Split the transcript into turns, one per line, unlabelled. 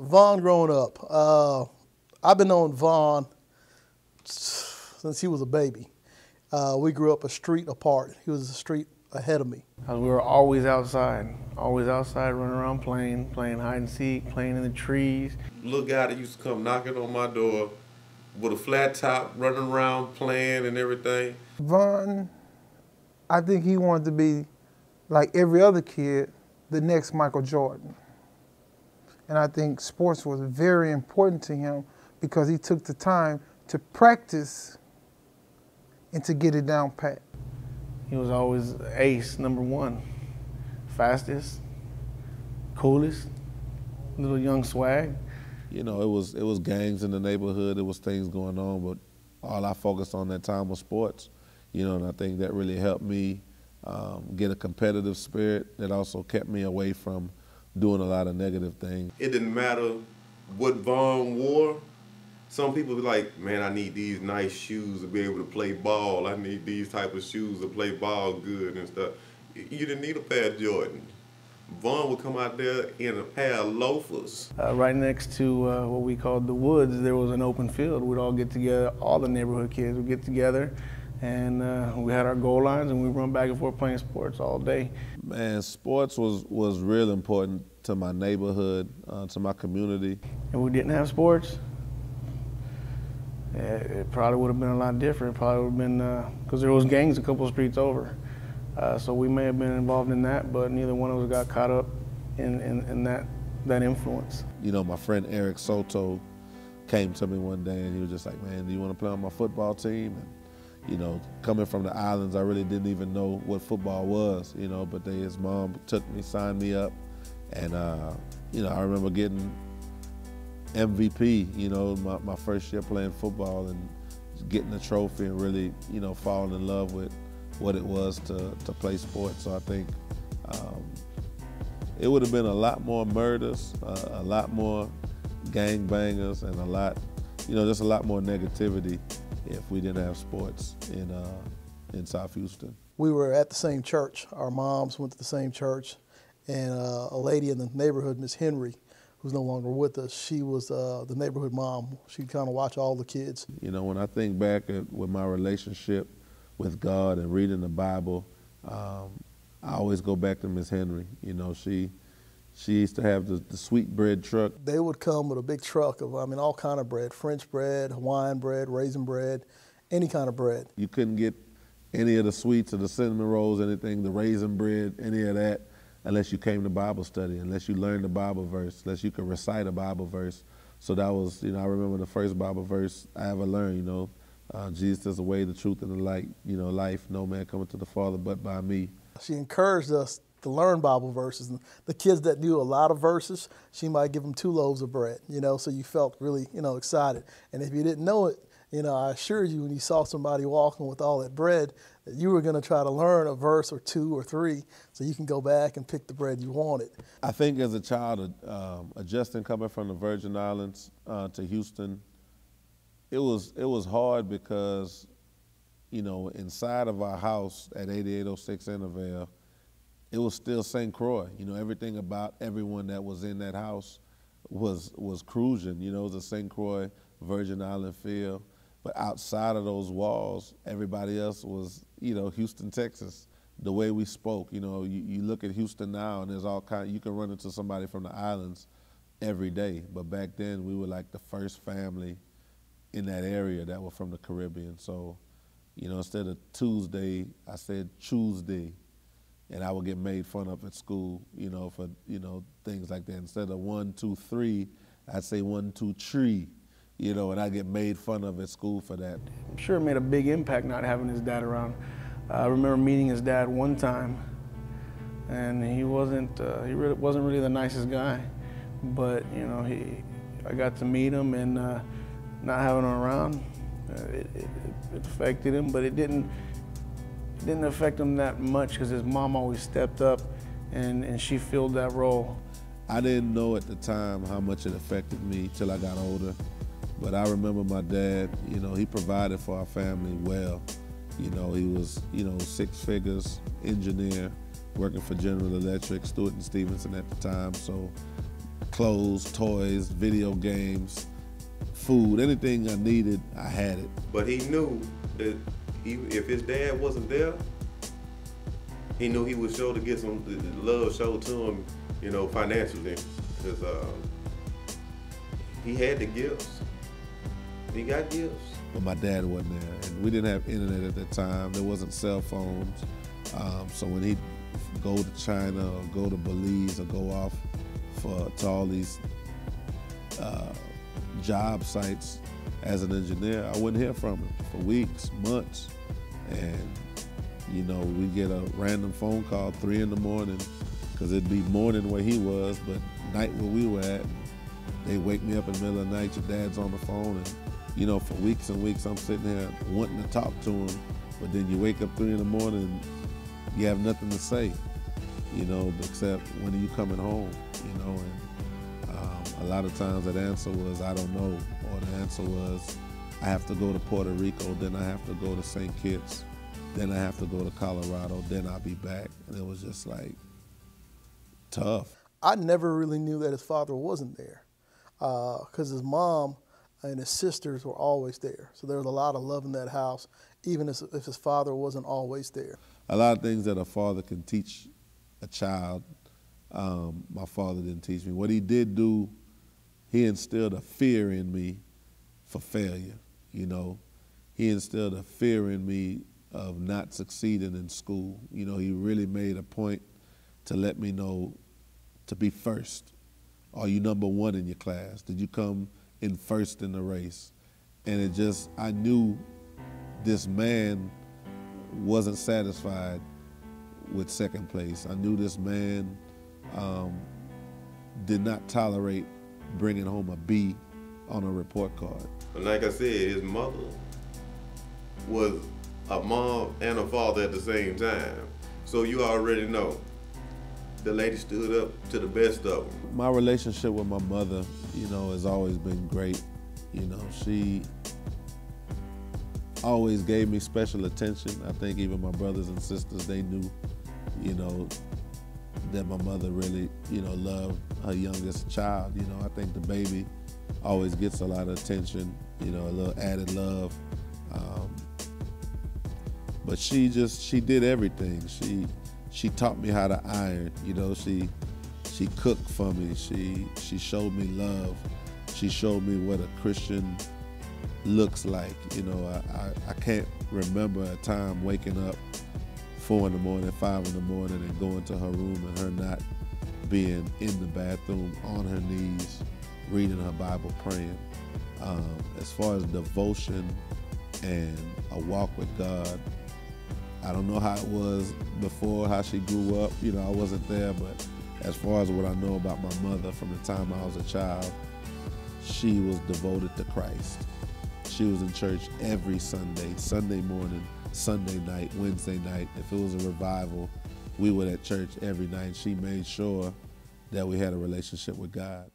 Vaughn growing up. I've been knowing Vaughn since he was a baby. We grew up a street apart. He was a street ahead of me.
We were always outside running around playing hide and seek, playing in the trees.
Little guy that used to come knocking on my door with a flat top, running around playing and everything.
Vaughn, I think he wanted to be, like every other kid, the next Michael Jordan. And I think sports was very important to him because he took the time to practice and to get it down pat.
He was always ace, #1. Fastest, coolest, little young swag.
You know, it was gangs in the neighborhood, it was things going on, but all I focused on that time was sports. You know, and I think that really helped me get a competitive spirit that also kept me away from doing a lot of negative things.
It didn't matter what Vaughn wore. Some people be like, man, I need these nice shoes to be able to play ball. I need these type of shoes to play ball good and stuff. You didn't need a pair of Jordan. Vaughn would come out there in a pair of loafers.
Right next to what we called the woods, there was an open field. We'd all get together, all the neighborhood kids would get together, and we had our goal lines and we'd run back and forth playing sports all day.
Man, sports was real important to my neighborhood, to my community.
If we didn't have sports, it probably would have been a lot different. It probably would have been, because there was gangs a couple of streets over. So we may have been involved in that, but neither one of us got caught up in that influence.
You know, my friend Eric Soto came to me one day and he was just like, man, do you want to play on my football team? And, you know, coming from the islands, I really didn't even know what football was, you know, but his mom took me, signed me up, and, you know, I remember getting MVP, you know, my first year playing football and getting the trophy and really, you know, falling in love with what it was to play sports. So I think it would have been a lot more murders, a lot more gangbangers, and a lot, you know, just a lot more negativity if we didn't have sports in South Houston.
We were at the same church. Our moms went to the same church, and a lady in the neighborhood, Miss Henry, who's no longer with us, she was the neighborhood mom. She'd kind of watch all the kids.
You know, when I think back with my relationship with God and reading the Bible, I always go back to Miss Henry. You know, she used to have the sweet bread truck.
They would come with a big truck of, I mean, all kind of bread, French bread, Hawaiian bread, raisin bread, any kind of bread.
You couldn't get any of the sweets or the cinnamon rolls, anything, the raisin bread, any of that, unless you came to Bible study, unless you learned the Bible verse, unless you could recite a Bible verse. So that was, you know, I remember the first Bible verse I ever learned, you know, Jesus is the way, the truth, and the light, you know, life, no man coming to the Father but by me.
She encouraged us to learn Bible verses. And the kids that knew a lot of verses, she might give them 2 loaves of bread, you know, so you felt really, you know, excited. And if you didn't know it, you know, I assure you when you saw somebody walking with all that bread, that you were going to try to learn a verse or 2 or 3 so you can go back and pick the bread you wanted.
I think as a child, adjusting coming from the Virgin Islands to Houston, it was hard because, you know, inside of our house at 8806 Intervale, it was still St. Croix. You know, everything about everyone that was in that house was cruising. You know, it was a St. Croix Virgin Island feel. But outside of those walls, everybody else was, you know, Houston, Texas. The way we spoke, you know, you look at Houston now and there's all kind, you can run into somebody from the islands every day. But back then we were like the first family in that area that were from the Caribbean. So, you know, instead of Tuesday, I said Tuesday. And I would get made fun of at school, you know, for, you know, things like that. Instead of 1, 2, 3, I'd say 1, 2, 3. You know, and I get made fun of at school for that.
I'm sure it made a big impact not having his dad around. I remember meeting his dad one time, and he wasn't really the nicest guy. But you know, I got to meet him, and not having him around, it affected him. But it didn't affect him that much because his mom always stepped up, and she filled that role.
I didn't know at the time how much it affected me till I got older. But I remember my dad, you know, he provided for our family well. You know, he was, you know, 6 figures, engineer, working for General Electric, Stewart and Stevenson at the time. So clothes, toys, video games, food, anything I needed, I had it.
But he knew that if his dad wasn't there, he knew he was sure to get some love showed to him, you know, financially, because he had the gifts. He got gifts.
But my dad wasn't there, and we didn't have internet at that time. There wasn't cell phones. So when he'd go to China or go to Belize or go off to all these job sites as an engineer, I wouldn't hear from him for weeks, months. And, you know, we'd get a random phone call 3 in the morning, because it'd be morning where he was, but night where we were at. They wake me up in the middle of the night, your dad's on the phone, and you know, for weeks and weeks I'm sitting there wanting to talk to him, but then you wake up 3 in the morning and you have nothing to say, you know, except when are you coming home, you know, and a lot of times that answer was, I don't know, or the answer was, I have to go to Puerto Rico, then I have to go to St. Kitts, then I have to go to Colorado, then I'll be back. And it was just like tough.
I never really knew that his father wasn't there, because his mom and his sisters were always there. So there was a lot of love in that house, even if his father wasn't always there.
A lot of things that a father can teach a child, my father didn't teach me. What he did do, he instilled a fear in me for failure, you know. He instilled a fear in me of not succeeding in school. You know, he really made a point to let me know to be first. Are you number 1 in your class? Did you come in first in the race? And it just, I knew this man wasn't satisfied with second place. I knew this man did not tolerate bringing home a B on a report card.
But like I said, his mother was a mom and a father at the same time. So you already know, the lady stood up to the best of them.
My relationship with my mother, you know, has always been great. You know, she always gave me special attention. I think even my brothers and sisters, they knew, you know, that my mother really, you know, loved her youngest child. You know, I think the baby always gets a lot of attention, you know, a little added love. But she did everything. She taught me how to iron, you know, she cooked for me, she showed me love, she showed me what a Christian looks like. You know, I can't remember a time waking up 4 in the morning, 5 in the morning and going to her room and her not being in the bathroom on her knees, reading her Bible, praying. As far as devotion and a walk with God, I don't know how it was before, how she grew up. You know, I wasn't there, but as far as what I know about my mother from the time I was a child, she was devoted to Christ. She was in church every Sunday, Sunday morning, Sunday night, Wednesday night. If it was a revival, we were at church every night. She made sure that we had a relationship with God.